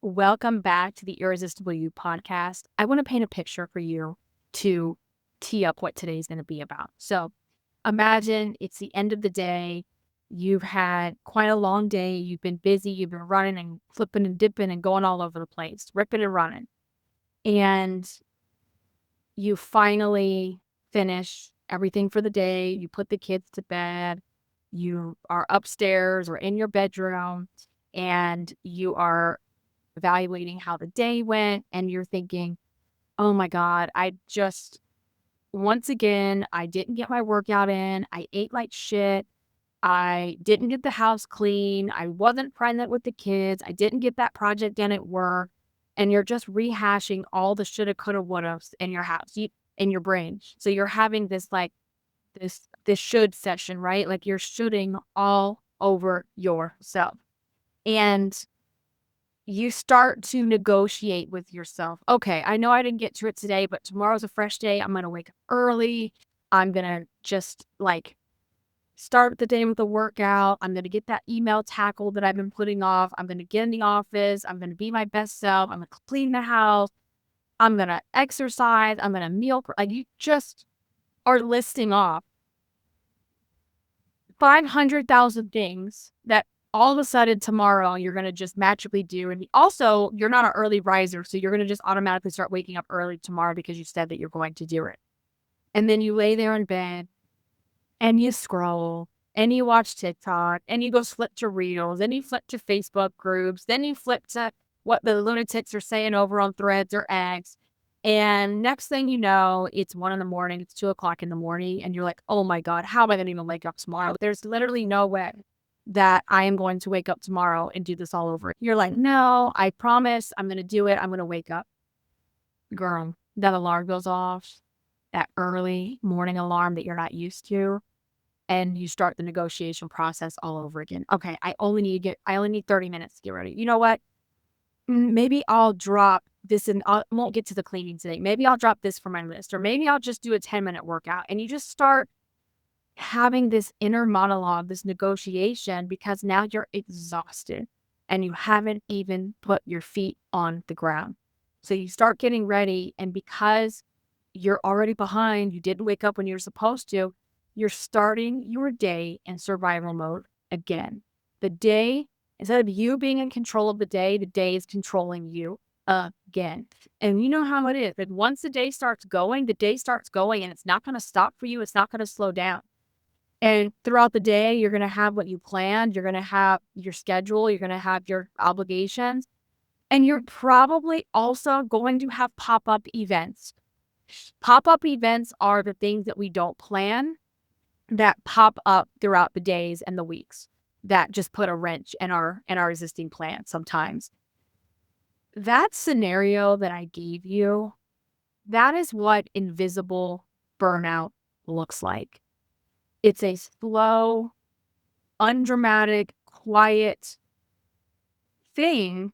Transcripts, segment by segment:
Welcome back to the Irresistible You podcast. I want to paint a picture for you to tee up what today's going to be about. So imagine it's the end of the day. You've had quite a long day. You've been busy. You've been running and flipping and dipping and going all over the place, ripping and running. And you finally finish everything for the day. You put the kids to bed. You are upstairs or in your bedroom and you are evaluating how the day went, and you're thinking, oh my God, once again, I didn't get my workout in. I ate like shit. I didn't get the house clean. I wasn't present with the kids. I didn't get that project done at work. And you're just rehashing all the shoulda, coulda, wouldas in your house, in your brain. So you're having this should session, right? Like you're shoulding all over yourself. And you start to negotiate with yourself. Okay, I know I didn't get to it today, but tomorrow's a fresh day. I'm going to wake up early. I'm going to just start the day with a workout. I'm going to get that email tackled that I've been putting off. I'm going to get in the office. I'm going to be my best self. I'm going to clean the house. I'm going to exercise. I'm going to meal. Like you just are listing off 500,000 things that all of a sudden tomorrow you're going to just magically do. And also, you're not an early riser, so you're going to just automatically start waking up early tomorrow because you said that you're going to do it. And then you lay there in bed and you scroll and you watch TikTok and you go flip to Reels, then you flip to Facebook groups, then you flip to what the lunatics are saying over on Threads or X. And next thing you know, it's 1 a.m, it's 2 o'clock in the morning, and you're like, oh my God, how am I going to even wake up tomorrow? There's literally no way that I am going to wake up tomorrow and do this all over. You're like, no, I promise I'm going to do it. I'm going to wake up. Girl, that alarm goes off, that early morning alarm that you're not used to, and you start the negotiation process all over again. Okay, I only need 30 minutes to get ready. You know what? Maybe I'll drop this and I won't get to the cleaning today. Maybe I'll drop this from my list, or maybe I'll just do a 10-minute workout. And you just start having this inner monologue, this negotiation, because now you're exhausted and you haven't even put your feet on the ground. So you start getting ready, and because you're already behind, you didn't wake up when you're supposed to, you're starting your day in survival mode again. The day, instead of you being in control of the day is controlling you again. And you know how it is. But once the day starts going, and it's not going to stop for you. It's not going to slow down. And throughout the day, you're going to have what you planned. You're going to have your schedule. You're going to have your obligations. And you're probably also going to have pop-up events. Pop-up events are the things that we don't plan that pop up throughout the days and the weeks that just put a wrench in our existing plan sometimes. That scenario that I gave you, that is what invisible burnout looks like. It's a slow, undramatic, quiet thing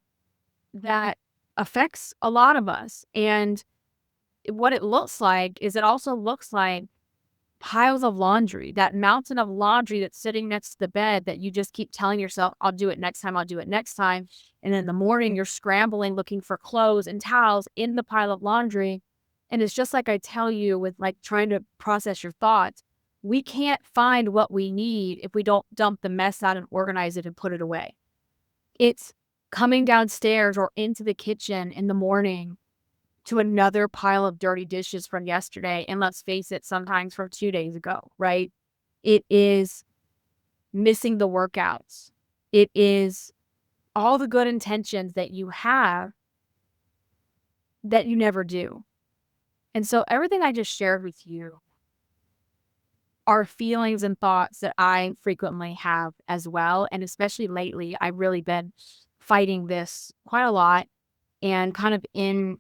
that affects a lot of us. And what it looks like is it also looks like piles of laundry, that mountain of laundry that's sitting next to the bed that you just keep telling yourself, I'll do it next time, I'll do it next time. And in the morning, you're scrambling, looking for clothes and towels in the pile of laundry. And it's just like I tell you with like trying to process your thoughts. We can't find what we need if we don't dump the mess out and organize it and put it away. It's coming downstairs or into the kitchen in the morning to another pile of dirty dishes from yesterday. And let's face it, sometimes from 2 days ago, right? It is missing the workouts. It is all the good intentions that you have that you never do. And so everything I just shared with you are feelings and thoughts that I frequently have as well. And especially lately, I've really been fighting this quite a lot and kind of in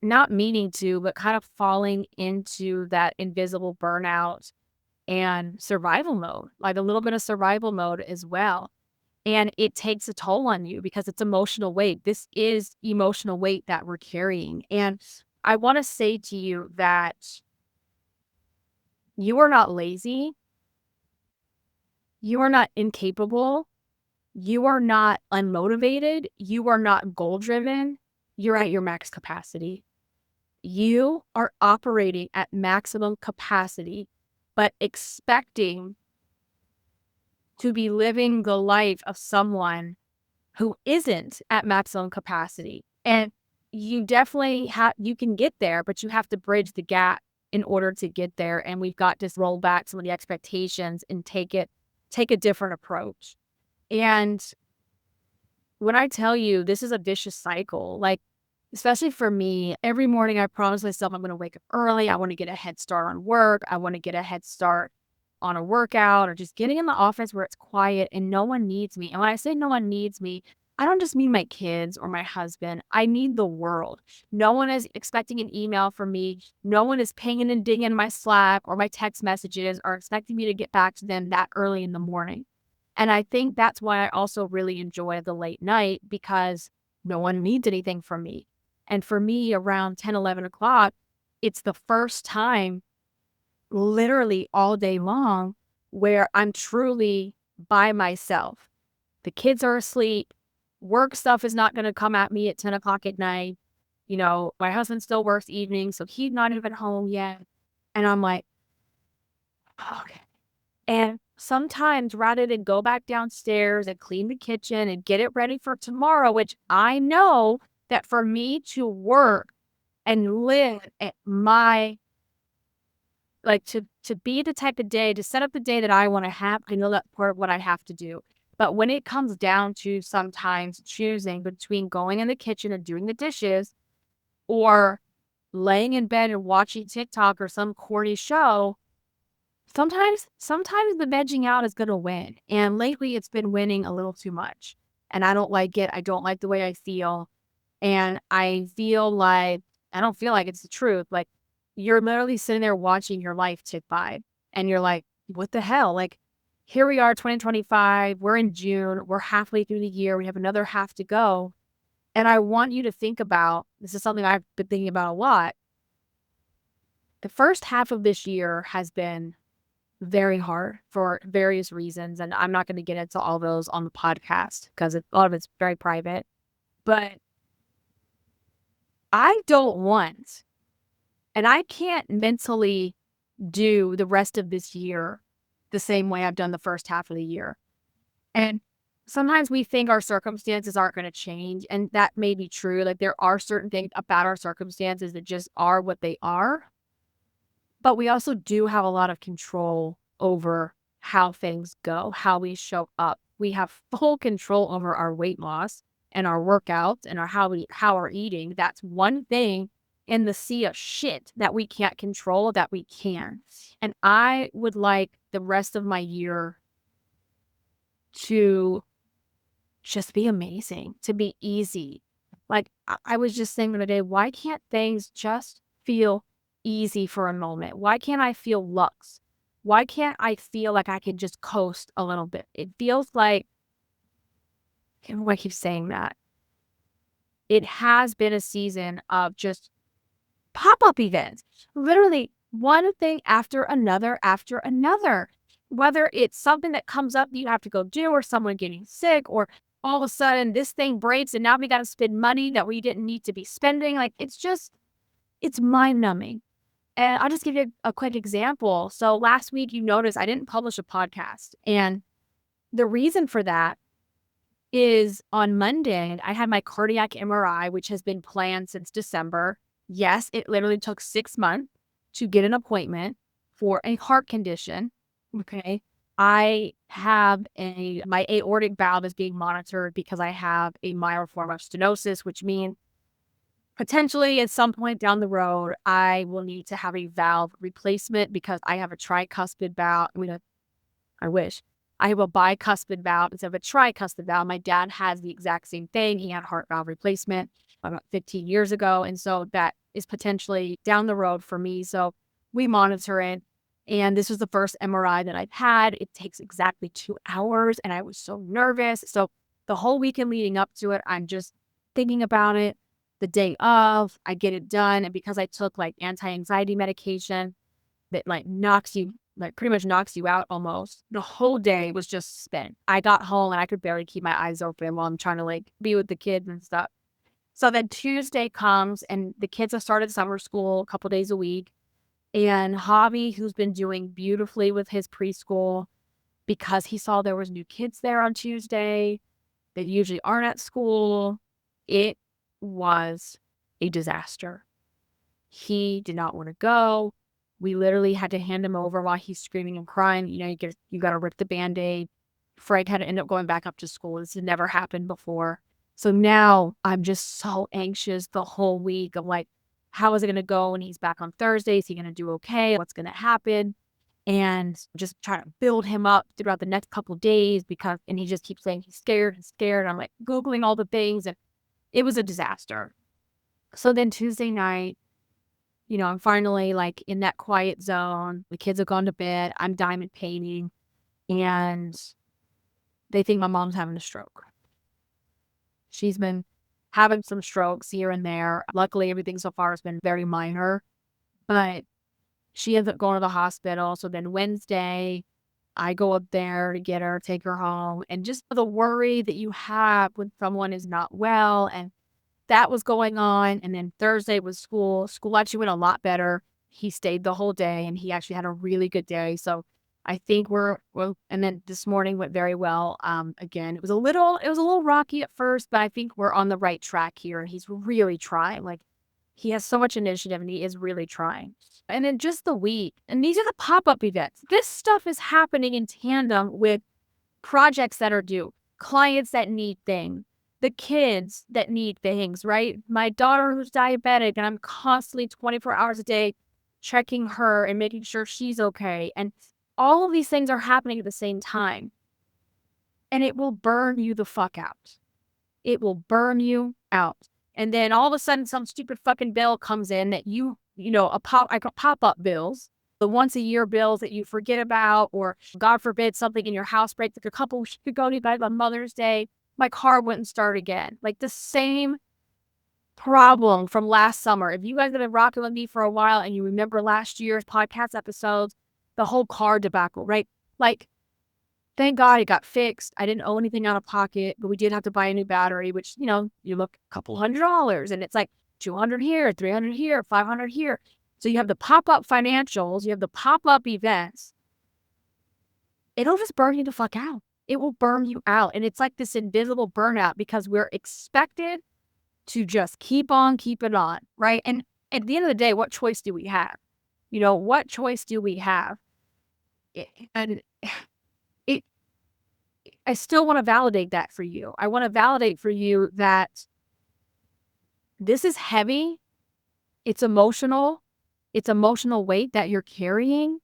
not meaning to, but kind of falling into that invisible burnout and survival mode, like a little bit of survival mode as well. And it takes a toll on you because it's emotional weight. This is emotional weight that we're carrying. And I want to say to you that you are not lazy. You are not incapable. you are not unmotivated. You are not goal driven. You're at your max capacity. You are operating at maximum capacity, but expecting to be living the life of someone who isn't at maximum capacity. And you definitely you can get there, but you have to bridge the gap in order to get there. And we've got to roll back some of the expectations and take a different approach. And when I tell you this is a vicious cycle, like, especially for me, every morning I promise myself I'm going to wake up early. I want to get a head start on work. I want to get a head start on a workout or just getting in the office where it's quiet and no one needs me. And when I say no one needs me, I don't just mean my kids or my husband. I need the world. No one is expecting an email from me. No one is pinging and dinging my Slack or my text messages or expecting me to get back to them that early in the morning. And I think that's why I also really enjoy the late night, because no one needs anything from me. And for me, around 10, 11 o'clock, it's the first time literally all day long where I'm truly by myself. The kids are asleep. Work stuff is not going to come at me at 10 o'clock at night. You know, my husband still works evenings, so he's not even home yet. And I'm like, okay. And sometimes rather than go back downstairs and clean the kitchen and get it ready for tomorrow, which I know that for me to work and live at my, like, to be the type of day, to set up the day that I want to have, I know that's part of what I have to do. But when it comes down to sometimes choosing between going in the kitchen and doing the dishes or laying in bed and watching TikTok or some corny show, sometimes the vegging out is going to win. And lately it's been winning a little too much. And I don't like it. I don't like the way I feel. And I feel like, I don't feel like it's the truth. Like, you're literally sitting there watching your life tick by and you're like, what the hell? Like, here we are, 2025, we're in June, we're halfway through the year, we have another half to go. And I want you to think about, this is something I've been thinking about a lot. The first half of this year has been very hard for various reasons. And I'm not going to get into all those on the podcast because a lot of it's very private. But I don't want, and I can't mentally do the rest of this year the same way I've done the first half of the year. And sometimes we think our circumstances aren't going to change. And that may be true. Like, there are certain things about our circumstances that just are what they are. But we also do have a lot of control over how things go, how we show up. We have full control over our weight loss and our workouts and how we're eating. That's one thing in the sea of shit that we can't control that we can. And I would like the rest of my year to just be amazing, to be easy. Like, I was just saying the other day, why can't things just feel easy for a moment? Why can't I feel luxe? Why can't I feel like I can just coast a little bit? It feels like, I don't know why I keep saying that. It has been a season of just pop-up events. Literally one thing after another, whether it's something that comes up that you have to go do, or someone getting sick, or all of a sudden this thing breaks and now we got to spend money that we didn't need to be spending. Like, it's mind numbing. And I'll just give you a quick example. So last week, you noticed I didn't publish a podcast. And the reason for that is on Monday, I had my cardiac MRI, which has been planned since December. Yes, it literally took 6 months to get an appointment for a heart condition. Okay. I have my aortic valve is being monitored because I have a mild form of stenosis, which means potentially at some point down the road, I will need to have a valve replacement because I have a tricuspid valve. I wish. I have a bicuspid valve instead of a tricuspid valve. My dad has the exact same thing. He had heart valve replacement about 15 years ago. And so that is potentially down the road for me. So we monitor it. And this was the first MRI that I've had. It takes exactly 2 hours. And I was so nervous. So the whole weekend leading up to it, I'm just thinking about it. The day of, I get it done. And because I took like anti-anxiety medication that like knocks you like pretty much knocks you out almost. The whole day was just spent. I got home and I could barely keep my eyes open while I'm trying to like be with the kids and stuff. So then Tuesday comes and the kids have started summer school a couple days a week. And Javi, who's been doing beautifully with his preschool because he saw there was new kids there on Tuesday that usually aren't at school, it was a disaster. He did not want to go. We literally had to hand him over while he's screaming and crying. You got to rip the Band-Aid. Frank had to end up going back up to school. This had never happened before. So now I'm just so anxious the whole week of like, how is it going to go when he's back on Thursday? Is he going to do okay? What's going to happen? And just trying to build him up throughout the next couple of days and he just keeps saying he's scared and scared. I'm like Googling all the things and it was a disaster. So then Tuesday night, I'm finally like in that quiet zone. The kids have gone to bed. I'm diamond painting and they think my mom's having a stroke. She's been having some strokes here and there. Luckily, everything so far has been very minor, but she ends up going to the hospital. So then Wednesday, I go up there to get her, take her home, and just the worry that you have when someone is not well, and that was going on. And then Thursday was school. School actually went a lot better. He stayed the whole day, and he actually had a really good day. So I think and then this morning went very well. Again, it was a little rocky at first, but I think we're on the right track here, and he's really trying. Like, he has so much initiative, and he is really trying. And then just the week, and these are the pop-up events. This stuff is happening in tandem with projects that are due, clients that need things, the kids that need things, right? My daughter who's diabetic, and I'm constantly 24 hours a day checking her and making sure she's okay. And all of these things are happening at the same time. And it will burn you the fuck out. It will burn you out. And then all of a sudden, some stupid fucking bill comes in that I got pop-up bills, the once a year bills that you forget about, or God forbid something in your house breaks. Like a couple weeks ago, on Mother's Day, my car wouldn't start again. Like the same problem from last summer. If you guys have been rocking with me for a while and you remember last year's podcast episodes, the whole car debacle, right? Like, thank God it got fixed. I didn't owe anything out of pocket, but we did have to buy a new battery, which, you look a couple $100 and it's like 200 here, 300 here, 500 here. So you have the pop-up financials, you have the pop-up events. It'll just burn you the fuck out. It will burn you out. And it's like this invisible burnout because we're expected to just keep on keeping on, right? And at the end of the day, what choice do we have? What choice do we have? And I still want to validate that for you. I want to validate for you that this is heavy. It's emotional. It's emotional weight that you're carrying.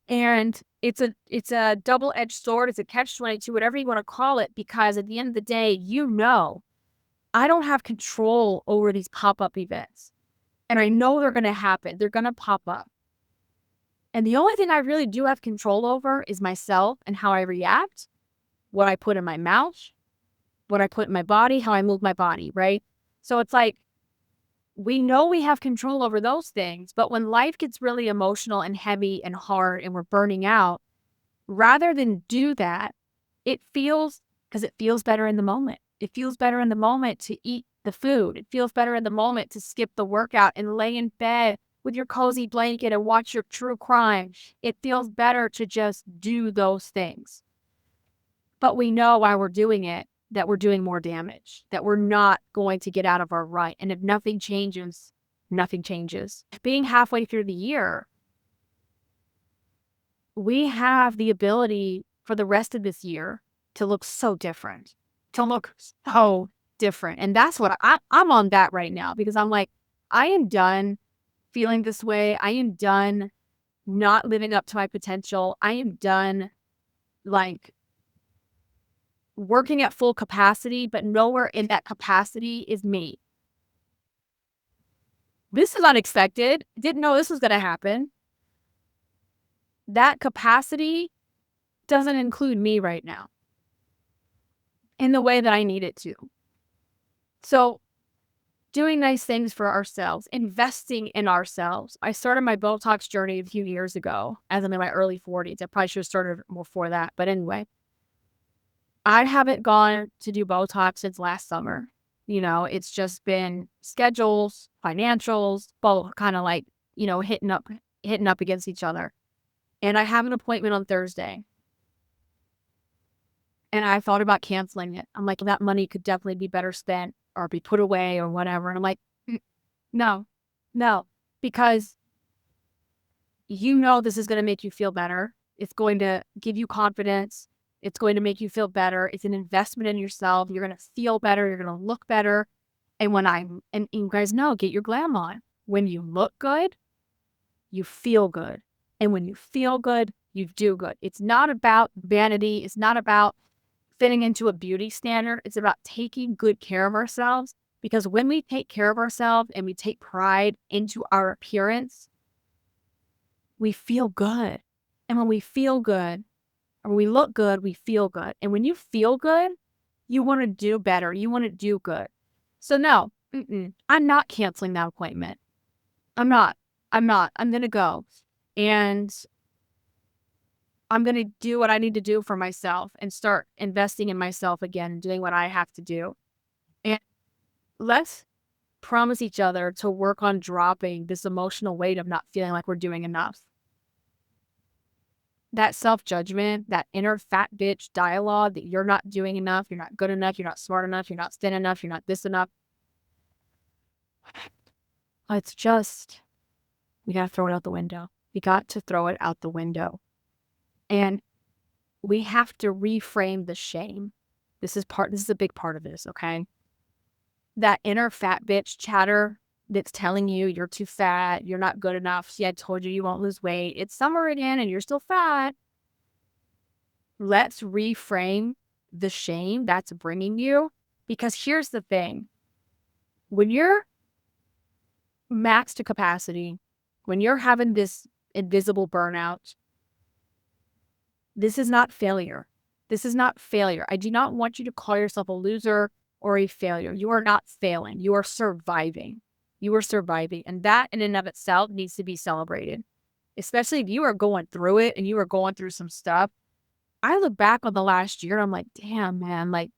And it's a double-edged sword. It's a catch-22, whatever you want to call it, because at the end of the day, I don't have control over these pop-up events. And I know they're going to happen. They're going to pop up. And the only thing I really do have control over is myself and how I react, what I put in my mouth, what I put in my body, how I move my body, right? So it's like, we know we have control over those things, but when life gets really emotional and heavy and hard and we're burning out, rather than do that, because it feels better in the moment. It feels better in the moment to eat the food. It feels better in the moment to skip the workout and lay in bed with your cozy blanket and watch your true crime. It feels better to just do those things. But we know while we're doing it, that we're doing more damage, that we're not going to get out of our rut. And if nothing changes, nothing changes. Being halfway through the year, we have the ability for the rest of this year to look so different, And that's what I'm on that right now, because I'm like, I am done feeling this way. I am done not living up to my potential. I am done working at full capacity, but nowhere in that capacity is me. This is unexpected. Didn't know this was going to happen. That capacity doesn't include me right now in the way that I need it to. So doing nice things for ourselves, investing in ourselves. I started my Botox journey a few years ago as I'm in my early 40s. I probably should have started before that. But anyway, I haven't gone to do Botox since last summer. It's just been schedules, financials, both kind of like, hitting up against each other. And I have an appointment on Thursday. And I thought about canceling it. I'm like, that money could definitely be better spent or be put away or whatever. And I'm like, no, no, because this is going to make you feel better. It's going to give you confidence. It's going to make you feel better. It's an investment in yourself. You're going to feel better. You're going to look better. And and you guys know, get your glam on. When you look good, you feel good. And when you feel good, you do good. It's not about vanity. It's not about fitting into a beauty standard. It's about taking good care of ourselves, because when we take care of ourselves and we take pride into our appearance, we feel good. And when we feel good, or when we look good, we feel good. And when you feel good, you want to do better. You want to do good. So no, I'm not canceling that appointment. I'm not. I'm going to go. And I'm going to do what I need to do for myself and start investing in myself again and doing what I have to do. And let's promise each other to work on dropping this emotional weight of not feeling like we're doing enough. That self-judgment, that inner fat bitch dialogue that you're not doing enough, you're not good enough, you're not smart enough, you're not thin enough, you're not this enough. It's just, we got to throw it out the window. We got to throw it out the window. And we have to reframe the shame. This is a big part of this, okay? That inner fat bitch chatter that's telling you you're too fat, you're not good enough. See, I told you you won't lose weight. It's summer again and you're still fat. Let's reframe the shame that's bringing you. Because here's the thing. When you're max to capacity, when you're having this invisible burnout, this is not failure. This is not failure. I do not want you to call yourself a loser or a failure. You are not failing. You are surviving. You are surviving. And that in and of itself needs to be celebrated. Especially if you are going through it and you are going through some stuff. I look back on the last year and I'm like, damn, man, like,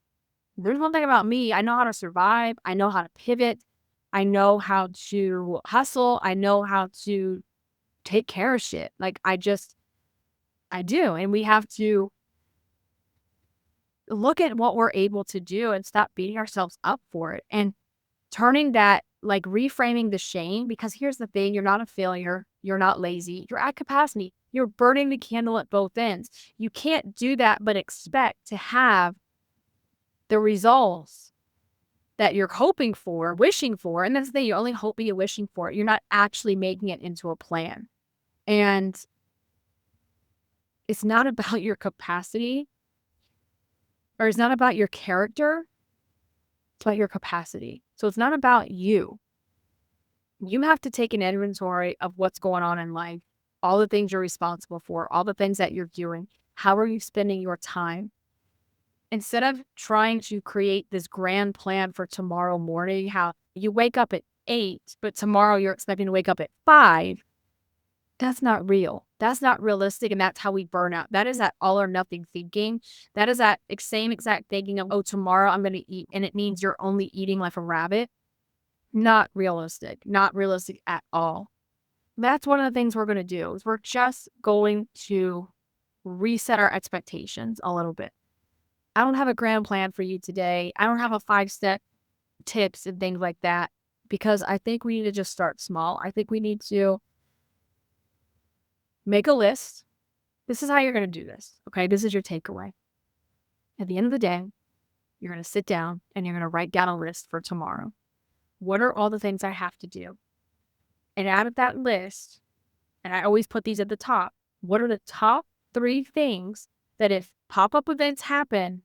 there's one thing about me. I know how to survive. I know how to pivot. I know how to hustle. I know how to take care of shit. Like, I do. And we have to look at what we're able to do and stop beating ourselves up for it and turning that, like, reframing the shame. Because here's the thing, you're not a failure. You're not lazy. You're at capacity. You're burning the candle at both ends. You can't do that but expect to have the results that you're hoping for, wishing for. And that's the thing, you're only hoping and wishing for it. You're not actually making it into a plan. And it's not about your capacity, or it's not about your character. It's about your capacity. So it's not about you. You have to take an inventory of what's going on in life, all the things you're responsible for, all the things that you're doing. How are you spending your time? Instead of trying to create this grand plan for tomorrow morning, how you wake up at 8, but tomorrow you're expecting to wake up at 5, that's not real. That's not realistic, and that's how we burn out. That is that all or nothing thinking. That is that same exact thinking of, oh, tomorrow I'm going to eat, and it means you're only eating like a rabbit. Not realistic. Not realistic at all. That's one of the things we're going to do, is we're just going to reset our expectations a little bit. I don't have a grand plan for you today. I don't have a 5-step tips and things like that, because I think we need to just start small. I think we need to make a list. This is how you're going to do this. Okay. This is your takeaway. At the end of the day, you're going to sit down and you're going to write down a list for tomorrow. What are all the things I have to do? And out of that list, and I always put these at the top, what are the top 3 things that if pop-up events happen,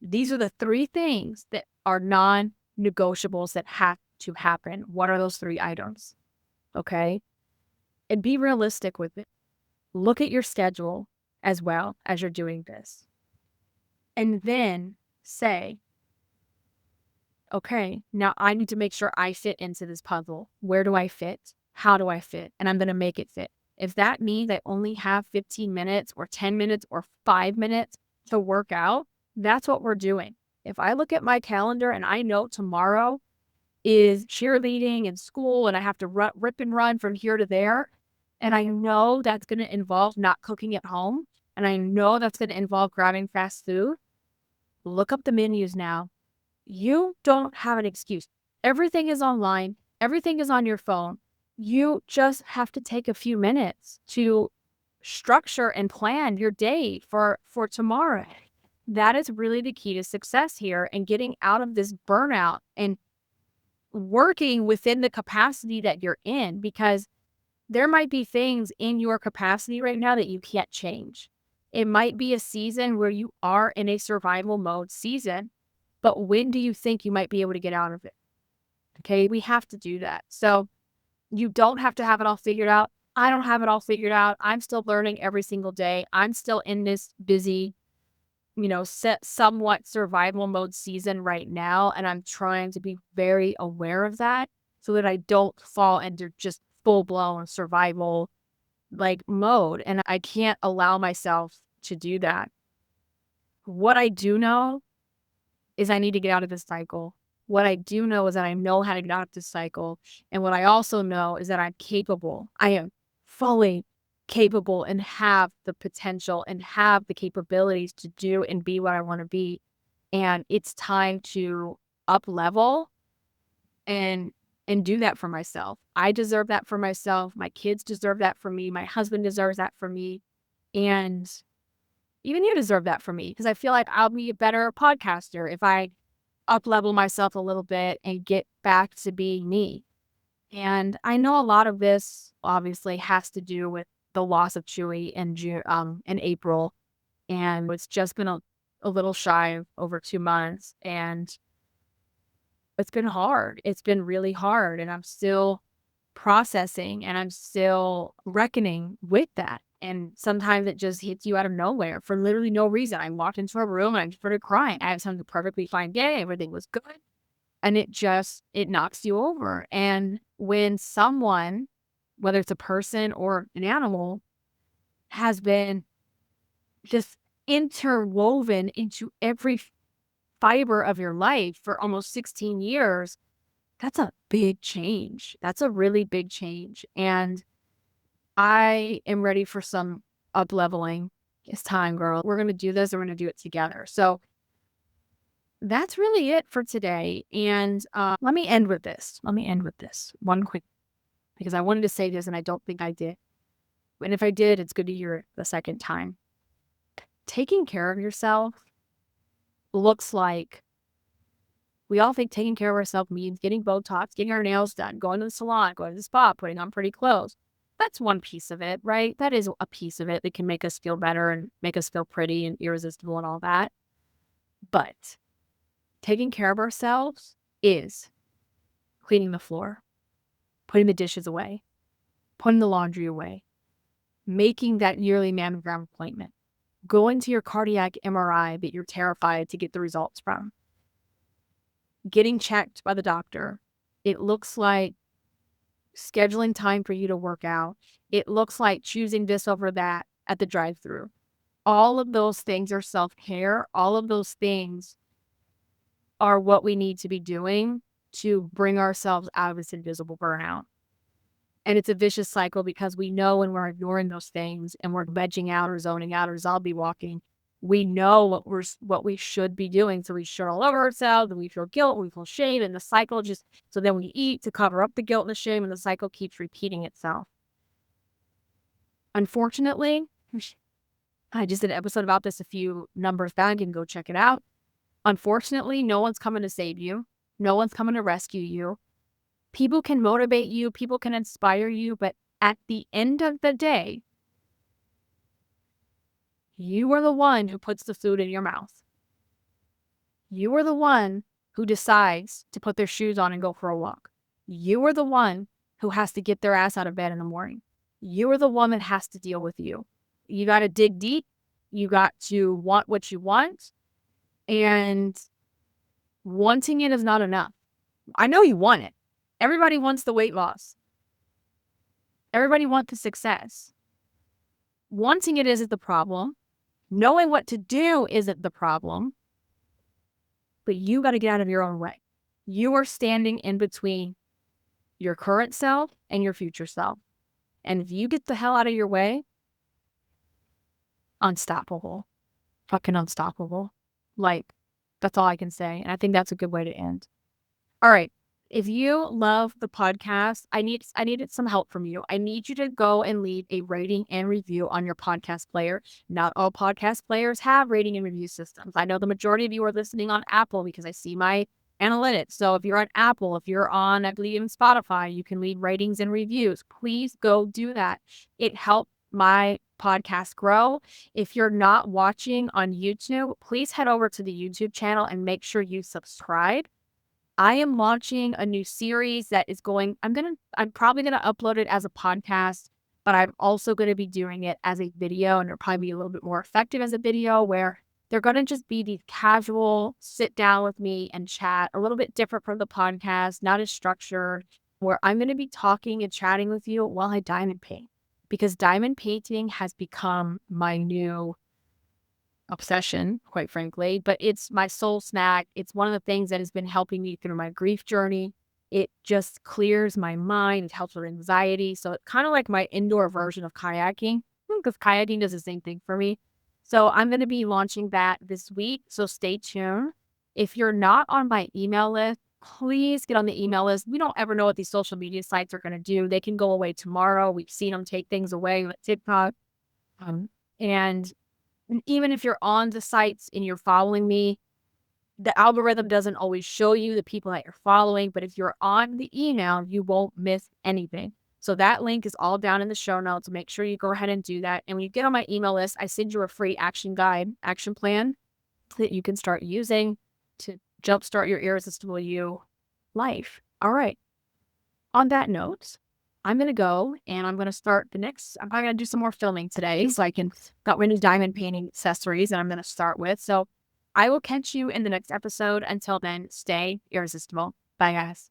these are the 3 things that are non-negotiables that have to happen. What are those 3 items? Okay. And be realistic with it. Look at your schedule as well as you're doing this. And then say, okay, now I need to make sure I fit into this puzzle. Where do I fit? How do I fit? And I'm going to make it fit. If that means I only have 15 minutes or 10 minutes or 5 minutes to work out, that's what we're doing. If I look at my calendar and I know tomorrow is cheerleading and school and I have to rip and run from here to there, and I know that's going to involve not cooking at home, and I know that's going to involve grabbing fast food, look up the menus now. You don't have an excuse. Everything is online. Everything is on your phone. You just have to take a few minutes to structure and plan your day for tomorrow. That is really the key to success here and getting out of this burnout and working within the capacity that you're in, because there might be things in your capacity right now that you can't change. It might be a season where you are in a survival mode season, but when do you think you might be able to get out of it? Okay, we have to do that. So you don't have to have it all figured out. I don't have it all figured out. I'm still learning every single day. I'm still in this busy, somewhat survival mode season right now. And I'm trying to be very aware of that so that I don't fall into just full blown survival mode. And I can't allow myself to do that. What I do know is I need to get out of this cycle. What I do know is that I know how to get out of this cycle. And what I also know is that I'm capable. I am fully capable and have the potential and have the capabilities to do and be what I want to be. And it's time to up level and do that for myself. I deserve that for myself. My kids deserve that for me. My husband deserves that for me. And even you deserve that for me, because I feel like I'll be a better podcaster if I up level myself a little bit and get back to being me. And I know a lot of this obviously has to do with the loss of Chewy in April. And it's just been a little shy of over 2 months. And it's been hard. It's been really hard. And I'm still processing and I'm still reckoning with that. And sometimes it just hits you out of nowhere for literally no reason. I walked into a room and I started crying. I had something perfectly fine day. Everything was good. And it knocks you over. And when someone, whether it's a person or an animal, has been just interwoven into every fiber of your life for almost 16 years, that's a big change. That's a really big change. And I am ready for some up leveling. It's time, girl. We're going to do this. We're going to do it together. So that's really it for today. And let me end with this. One quick, because I wanted to say this and I don't think I did. And if I did, it's good to hear it the second time. Taking care of yourself looks like, we all think taking care of ourselves means getting Botox, getting our nails done, going to the salon, going to the spa, putting on pretty clothes. That's one piece of it, right? That is a piece of it that can make us feel better and make us feel pretty and irresistible and all that. But taking care of ourselves is cleaning the floor, putting the dishes away, putting the laundry away, making that yearly mammogram appointment, going to your cardiac MRI that you're terrified to get the results from, getting checked by the doctor. It looks like scheduling time for you to work out. It looks like choosing this over that at the drive-thru. All of those things are self-care. All of those things are what we need to be doing to bring ourselves out of this invisible burnout. And it's a vicious cycle because we know when we're ignoring those things and we're vegging out or zoning out or zombie walking, we know what we should be doing. So we shit all over ourselves and we feel guilt, we feel shame, and the cycle so then we eat to cover up the guilt and the shame, and the cycle keeps repeating itself. Unfortunately, I just did an episode about this a few numbers back. You can go check it out. Unfortunately, no one's coming to save you. No one's coming to rescue you. People can motivate you. People can inspire you. But at the end of the day, you are the one who puts the food in your mouth. You are the one who decides to put their shoes on and go for a walk. You are the one who has to get their ass out of bed in the morning. You are the one that has to deal with you. You got to dig deep. You got to want what you want. And Wanting it is not enough. I know you want it. Everybody wants the weight loss. Everybody wants the success. Wanting it isn't the problem. Knowing what to do isn't the problem. But you got to get out of your own way. You are standing in between your current self and your future self. And if you get the hell out of your way, unstoppable. Fucking unstoppable. Like, that's all I can say. And I think that's a good way to end. All right. If you love the podcast, I needed some help from you. I need you to go and leave a rating and review on your podcast player. Not all podcast players have rating and review systems. I know the majority of you are listening on Apple because I see my analytics. So if you're on Apple, if you're on, I believe, in Spotify, you can leave ratings and reviews. Please go do that. It helped my podcast grow. If you're not watching on YouTube, please head over to the YouTube channel and make sure you subscribe. I am launching a new series that is going, I'm probably going to upload it as a podcast, but I'm also going to be doing it as a video, and it'll probably be a little bit more effective as a video, where they're going to just be these casual sit down with me and chat, a little bit different from the podcast, not as structured, where I'm going to be talking and chatting with you while I diamond paint, because diamond painting has become my new obsession, quite frankly, but it's my soul snack. It's one of the things that has been helping me through my grief journey. It just clears my mind. It helps with anxiety. So it's kind of like my indoor version of kayaking, because kayaking does the same thing for me. So I'm going to be launching that this week. So stay tuned. If you're not on my email list, please get on the email list. We don't ever know what these social media sites are going to do. They can go away tomorrow. We've seen them take things away with TikTok. And even if you're on the sites and you're following me, the algorithm doesn't always show you the people that you're following. But if you're on the email, you won't miss anything. So that link is all down in the show notes. Make sure you go ahead and do that. And when you get on my email list, I send you a free action plan that you can start using to jumpstart your irresistible you life. All right. On that note, I'm going to go and I'm going to start I'm probably going to do some more filming today so I can got rid of diamond painting accessories that I'm going to start with. So I will catch you in the next episode. Until then, stay irresistible. Bye, guys.